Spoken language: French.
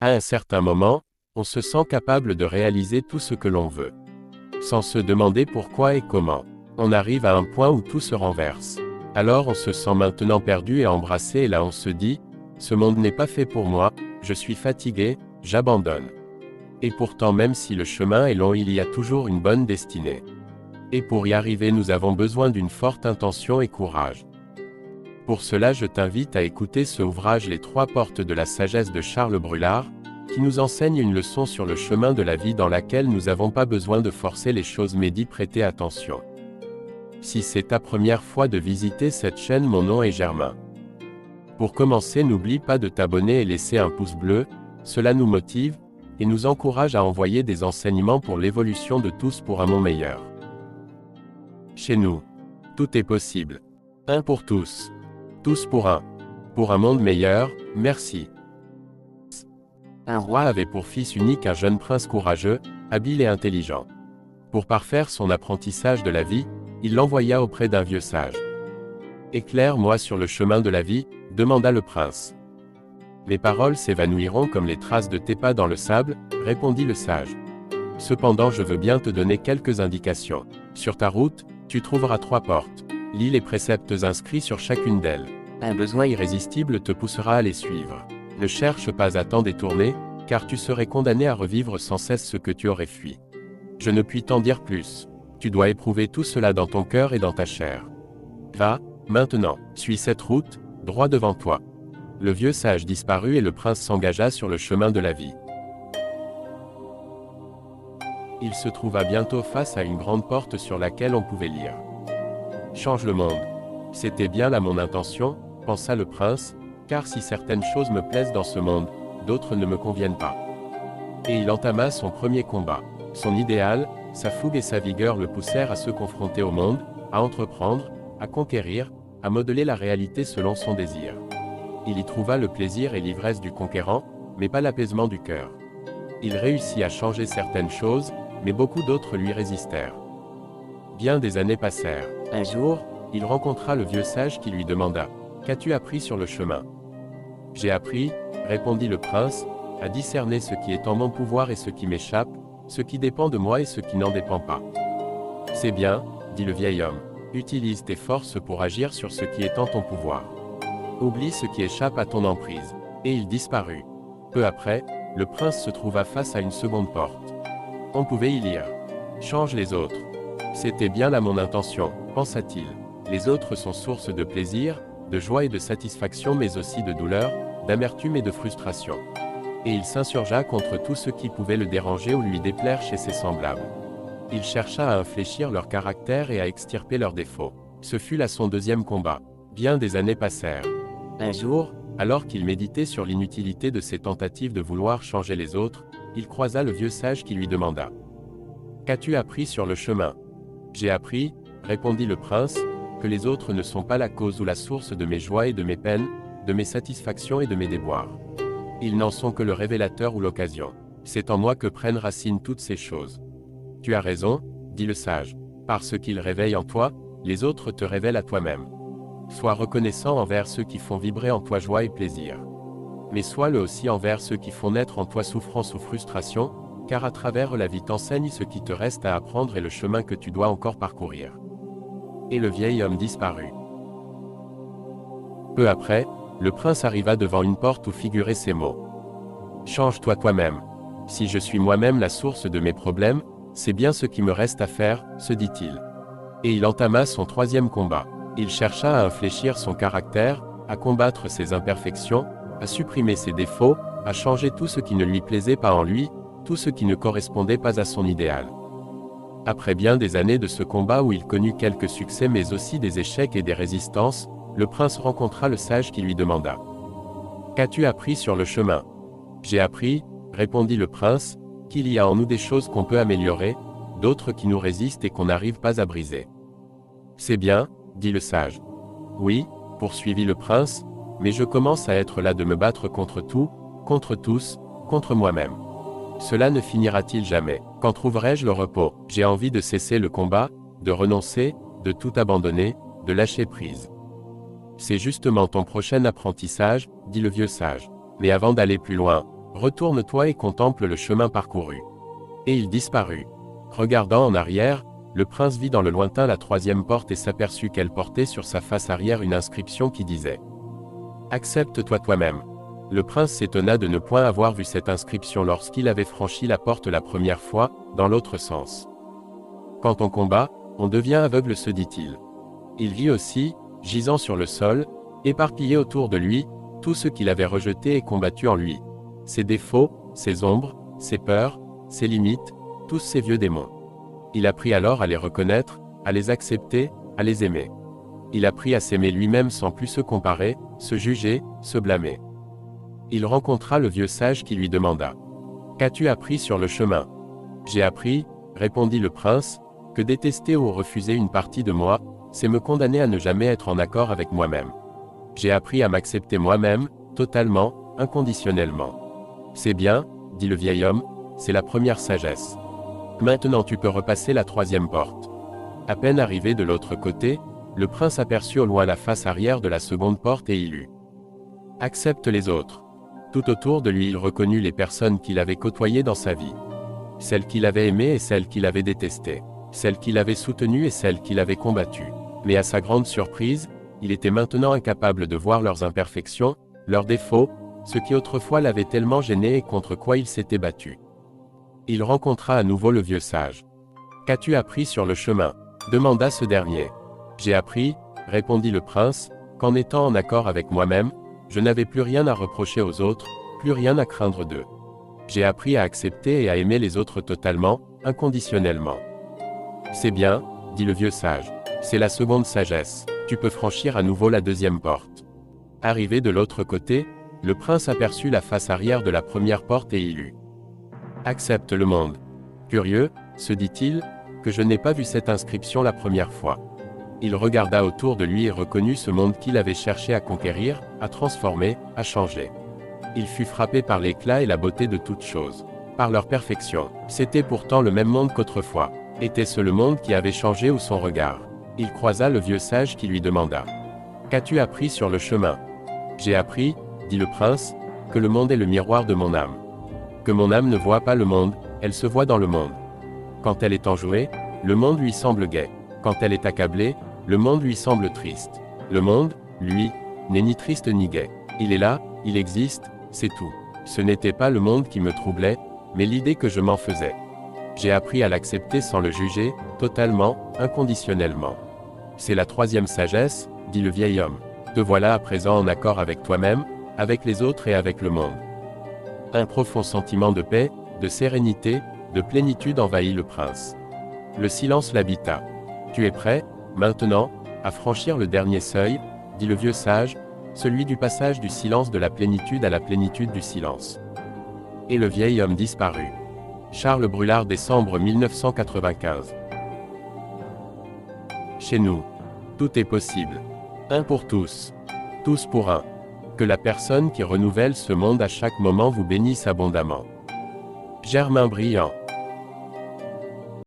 À un certain moment, on se sent capable de réaliser tout ce que l'on veut. Sans se demander pourquoi et comment. On arrive à un point où tout se renverse. Alors on se sent maintenant perdu et embrassé et là on se dit, ce monde n'est pas fait pour moi, je suis fatigué, j'abandonne. Et pourtant même si le chemin est long, il y a toujours une bonne destinée. Et pour y arriver nous avons besoin d'une forte intention et courage. Pour cela je t'invite à écouter ce ouvrage Les 3 portes de la sagesse de Charles Brûlard, qui nous enseigne une leçon sur le chemin de la vie dans laquelle nous n'avons pas besoin de forcer les choses mais d'y prêter attention. Si c'est ta première fois de visiter cette chaîne, mon nom est Germain. Pour commencer, n'oublie pas de t'abonner et laisser un pouce bleu, cela nous motive, et nous encourage à envoyer des enseignements pour l'évolution de tous pour un monde meilleur. Chez nous, tout est possible. Un pour tous. Tous pour un. Pour un monde meilleur, merci. Un roi avait pour fils unique un jeune prince courageux, habile et intelligent. Pour parfaire son apprentissage de la vie, il l'envoya auprès d'un vieux sage. « Éclaire-moi sur le chemin de la vie », demanda le prince. « Mes paroles s'évanouiront comme les traces de tes pas dans le sable », répondit le sage. « Cependant je veux bien te donner quelques indications. Sur ta route, tu trouveras 3 portes. Lis les préceptes inscrits sur chacune d'elles. Un besoin irrésistible te poussera à les suivre. Ne cherche pas à t'en détourner, car tu serais condamné à revivre sans cesse ce que tu aurais fui. Je ne puis t'en dire plus. Tu dois éprouver tout cela dans ton cœur et dans ta chair. Va, maintenant, suis cette route, droit devant toi. » Le vieux sage disparut et le prince s'engagea sur le chemin de la vie. Il se trouva bientôt face à une grande porte sur laquelle on pouvait lire. « Change le monde. » C'était bien là mon intention, pensa le prince, car si certaines choses me plaisent dans ce monde, d'autres ne me conviennent pas. Et il entama son premier combat. Son idéal, sa fougue et sa vigueur le poussèrent à se confronter au monde, à entreprendre, à conquérir, à modeler la réalité selon son désir. Il y trouva le plaisir et l'ivresse du conquérant, mais pas l'apaisement du cœur. Il réussit à changer certaines choses, mais beaucoup d'autres lui résistèrent. Bien des années passèrent. Un jour, il rencontra le vieux sage qui lui demanda « Qu'as-tu appris sur le chemin ?» « J'ai appris, » répondit le prince, « à discerner ce qui est en mon pouvoir et ce qui m'échappe, ce qui dépend de moi et ce qui n'en dépend pas. » « C'est bien, » dit le vieil homme, « utilise tes forces pour agir sur ce qui est en ton pouvoir. Oublie ce qui échappe à ton emprise. » Et il disparut. Peu après, le prince se trouva face à une seconde porte. On pouvait y lire « Change les autres. » C'était bien là mon intention, pensa-t-il. Les autres sont source de plaisir, de joie et de satisfaction mais aussi de douleur, d'amertume et de frustration. Et il s'insurgea contre tout ce qui pouvait le déranger ou lui déplaire chez ses semblables. Il chercha à infléchir leur caractère et à extirper leurs défauts. Ce fut là son deuxième combat. Bien des années passèrent. Un jour, alors qu'il méditait sur l'inutilité de ses tentatives de vouloir changer les autres, il croisa le vieux sage qui lui demanda « Qu'as-tu appris sur le chemin ?»« J'ai appris, » répondit le prince, « que les autres ne sont pas la cause ou la source de mes joies et de mes peines, de mes satisfactions et de mes déboires. Ils n'en sont que le révélateur ou l'occasion. C'est en moi que prennent racine toutes ces choses. » « Tu as raison, » dit le sage. « Parce qu'ils réveillent en toi, les autres te révèlent à toi-même. Sois reconnaissant envers ceux qui font vibrer en toi joie et plaisir. Mais sois-le aussi envers ceux qui font naître en toi souffrance ou frustration, car à travers la vie t'enseigne ce qui te reste à apprendre et le chemin que tu dois encore parcourir. » Et le vieil homme disparut. Peu après, le prince arriva devant une porte où figuraient ces mots. « Change-toi toi-même. Si je suis moi-même la source de mes problèmes, c'est bien ce qui me reste à faire, se dit-il. Et il entama son troisième combat. Il chercha à infléchir son caractère, à combattre ses imperfections, à supprimer ses défauts, à changer tout ce qui ne lui plaisait pas en lui, tout ce qui ne correspondait pas à son idéal. Après bien des années de ce combat où il connut quelques succès mais aussi des échecs et des résistances, le prince rencontra le sage qui lui demanda « Qu'as-tu appris sur le chemin ?»« J'ai appris, » répondit le prince, « qu'il y a en nous des choses qu'on peut améliorer, d'autres qui nous résistent et qu'on n'arrive pas à briser. »« C'est bien, » dit le sage. « Oui, » poursuivit le prince, « mais je commence à être là de me battre contre tout, contre tous, contre moi-même. Cela ne finira-t-il jamais? Quand trouverai-je le repos? J'ai envie de cesser le combat, de renoncer, de tout abandonner, de lâcher prise. » « C'est justement ton prochain apprentissage, » dit le vieux sage. « Mais avant d'aller plus loin, Retourne-toi et contemple le chemin parcouru. Et il disparut. Regardant en arrière, le prince vit dans le lointain la troisième porte et s'aperçut qu'elle portait sur sa face arrière une inscription qui disait « Accepte-toi toi-même ». Le prince s'étonna de ne point avoir vu cette inscription lorsqu'il avait franchi la porte la première fois, dans l'autre sens. Quand on combat, on devient aveugle, se dit-il. Il vit aussi, gisant sur le sol, éparpillé autour de lui, tout ce qu'il avait rejeté et combattu en lui. Ses défauts, ses ombres, ses peurs, ses limites, tous ses vieux démons. Il apprit alors à les reconnaître, à les accepter, à les aimer. Il apprit à s'aimer lui-même sans plus se comparer, se juger, se blâmer. Il rencontra le vieux sage qui lui demanda « Qu'as-tu appris sur le chemin ?»« J'ai appris, répondit le prince, que détester ou refuser une partie de moi, c'est me condamner à ne jamais être en accord avec moi-même. J'ai appris à m'accepter moi-même, totalement, inconditionnellement. C'est bien, dit le vieil homme, c'est la première sagesse. Maintenant tu peux repasser la troisième porte. À peine arrivé de l'autre côté, le prince aperçut au loin la face arrière de la seconde porte et il lut « Accepte les autres ». Tout autour de lui il reconnut les personnes qu'il avait côtoyées dans sa vie. Celles qu'il avait aimées et celles qu'il avait détestées. Celles qu'il avait soutenues et celles qu'il avait combattues. Mais à sa grande surprise, il était maintenant incapable de voir leurs imperfections, leurs défauts, ce qui autrefois l'avait tellement gêné et contre quoi il s'était battu. Il rencontra à nouveau le vieux sage. « Qu'as-tu appris sur le chemin ?» demanda ce dernier. « J'ai appris, répondit le prince, qu'en étant en accord avec moi-même, je n'avais plus rien à reprocher aux autres, plus rien à craindre d'eux. J'ai appris à accepter et à aimer les autres totalement, inconditionnellement. » C'est bien, dit le vieux sage. C'est la seconde sagesse. Tu peux franchir à nouveau la deuxième porte. Arrivé de l'autre côté, le prince aperçut la face arrière de la première porte et il lut « Accepte le monde. » Curieux, se dit-il, que je n'ai pas vu cette inscription la première fois. Il regarda autour de lui et reconnut ce monde qu'il avait cherché à conquérir, à transformer, à changer. Il fut frappé par l'éclat et la beauté de toutes choses. Par leur perfection. C'était pourtant le même monde qu'autrefois. Était-ce le monde qui avait changé ou son regard? Il croisa le vieux sage qui lui demanda « Qu'as-tu appris sur le chemin ?» J'ai appris, dit le prince, que le monde est le miroir de mon âme. Que mon âme ne voit pas le monde, elle se voit dans le monde. Quand elle est enjouée, le monde lui semble gai. Quand elle est accablée, le monde lui semble triste. Le monde, lui, n'est ni triste ni gai. Il est là, il existe, c'est tout. Ce n'était pas le monde qui me troublait, mais l'idée que je m'en faisais. J'ai appris à l'accepter sans le juger, totalement, inconditionnellement. C'est la troisième sagesse, dit le vieil homme. Te voilà à présent en accord avec toi-même, avec les autres et avec le monde. Un profond sentiment de paix, de sérénité, de plénitude envahit le prince. Le silence l'habita. Tu es prêt, maintenant, à franchir le dernier seuil, dit le vieux sage, celui du passage du silence de la plénitude à la plénitude du silence. Et le vieil homme disparut. Charles Brulard, décembre 1995. Chez nous, tout est possible. Un pour tous. Tous pour un. Que la personne qui renouvelle ce monde à chaque moment vous bénisse abondamment. Germain Briand.